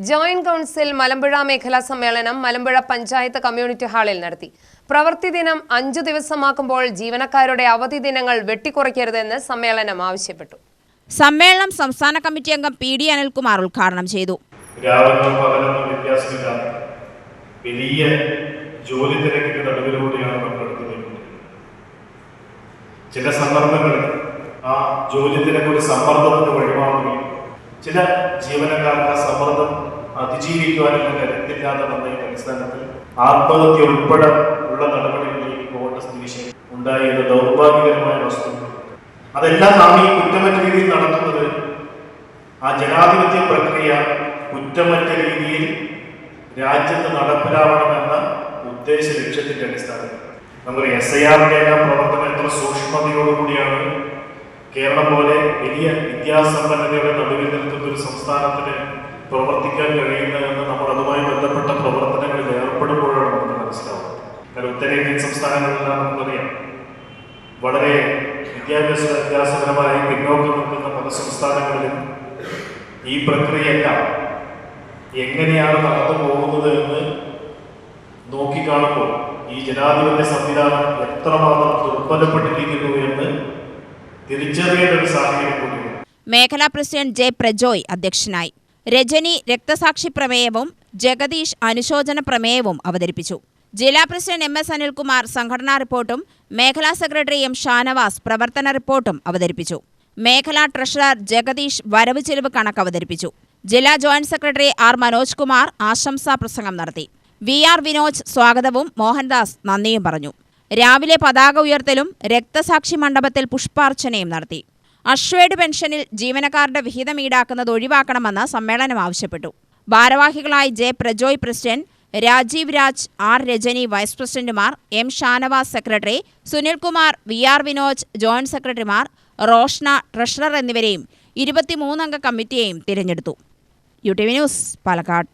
Joint council Malampuzha മേഖലാ സമ്മേളനം Malampuzha panchayat community ഹാളിൽ നടത്തി. പ്രവൃത്തി ദിനം 5 ദിവസമാക്കുമ്പോൾ ജീവനക്കാരുടെ അവധി ദിനങ്ങൾ വെട്ടിക്കുറയ്ക്കരുതെന്ന് സമ്മേളനം ആവശ്യപ്പെട്ടു. സമ്മേളനം സംസ്ഥാന കമ്മിറ്റി അംഗം പി.ഡി. അനിൽകുമാർ ഉദ്ഘാടനം ചെയ്തു. വലിയ ജോലി തിരക്കിന്റെ നടുവിലൂടെയാണ് പങ്കെടുക്കുന്നത്. ചില സന്ദർഭങ്ങളിൽ ആ ജോലി തിരക്ക് ഒരു സമ്മർദ്ദത്തിന് വഴിമാറുകയും ചില ജീവനക്കാർക്ക് സമ്മർദ്ദം അതിജീവിക്കുവാനുള്ള കരുത്തില്ലാതെ വന്നതിന്റെ അടിസ്ഥാനത്തിൽ ആത്മഹത്യ ഉൾപ്പെടെ ഉള്ള നടപടികളിലേക്ക് പോകേണ്ട സ്ഥിതി ഉണ്ടായത് ദൗർഭാഗ്യകരമായ വസ്തുത. അതെല്ലാം നാം ഈ കുറ്റമറ്റ രീതിയിൽ നടത്തുന്നത് ആ ജനാധിപത്യ പ്രക്രിയ കുറ്റമറ്റ രീതിയിൽ രാജ്യത്ത് നടപ്പിലാവണമെന്ന ഉദ്ദേശ ലക്ഷ്യത്തിന്റെ അടിസ്ഥാനത്തിൽ നമ്മൾ SIRന്റെ പ്രവർത്തനം എത്ര സൂക്ഷ്മതയോടുകൂടിയാണ് കേരളം പോലെ വലിയ വിദ്യാസമ്പന്നതയുടെ നടുവിൽ നിൽക്കുന്ന ഒരു സംസ്ഥാനത്തിന് പ്രവർത്തിക്കാൻ കഴിയുന്നതെന്ന് നമ്മൾ അതുമായി ബന്ധപ്പെട്ട പ്രവർത്തനങ്ങളിൽ ഏർപ്പെടുമ്പോഴാണ് നമുക്ക് മനസ്സിലാവുന്നത്. കാരണം ഉത്തരേന്ത്യൻ സംസ്ഥാനങ്ങളിലെല്ലാം നമുക്കറിയാം, വളരെ വിദ്യാഭ്യാസപരമായി പിന്നോക്കം നിൽക്കുന്ന പല സംസ്ഥാനങ്ങളിലും ഈ പ്രക്രിയയെല്ലാം എങ്ങനെയാണ് നടന്നു പോകുന്നത് എന്ന് നോക്കിക്കാണുമ്പോൾ ഈ ജനാധിപത്യ സംവിധാനം എത്രമാത്രം ദുർബലപ്പെട്ടിരിക്കുന്നു എന്ന് തിരിച്ചറിയേണ്ട ഒരു സാഹചര്യം കൂടിയാണ്. മേഖലാ പ്രസിഡന്റ് ജെ പ്രജോയ് അധ്യക്ഷനായി. രജനി രക്തസാക്ഷി പ്രമേയവും ജഗദീഷ് അനുശോചന പ്രമേയവും അവതരിപ്പിച്ചു. ജില്ലാ പ്രസിഡന്റ് MS അനിൽകുമാർ സംഘടനാ റിപ്പോർട്ടും മേഖലാ സെക്രട്ടറി M ഷാനവാസ് പ്രവർത്തന റിപ്പോർട്ടും അവതരിപ്പിച്ചു. മേഖലാ ട്രഷറർ ജഗദീഷ് വരവ് ചെലവ് കണക്ക് അവതരിപ്പിച്ചു. ജില്ലാ joint secretary R Manoj Kumar ആശംസാ പ്രസംഗം നടത്തി. VR വിനോജ് സ്വാഗതവും മോഹൻദാസ് നന്ദിയും പറഞ്ഞു. രാവിലെ പതാക ഉയർത്തലും രക്തസാക്ഷി മണ്ഡപത്തിൽ പുഷ്പാർച്ചനയും നടത്തി. അശ്വേഡ് പെൻഷനിൽ ജീവനക്കാരുടെ വിഹിതം ഈടാക്കുന്നത് ഒഴിവാക്കണമെന്ന് സമ്മേളനം ആവശ്യപ്പെട്ടു. ഭാരവാഹികളായി J Prajoy president, Rajeev Raj, R Rajani vice പ്രസിഡന്റുമാർ, M Shanavas secretary, Sunilkumar, VR Vinoj joint സെക്രട്ടറിമാർ, റോഷ്ന ട്രഷറർ എന്നിവരെയും 23 അംഗ കമ്മിറ്റിയെയും തിരഞ്ഞെടുത്തു. UTV news, Palakkad.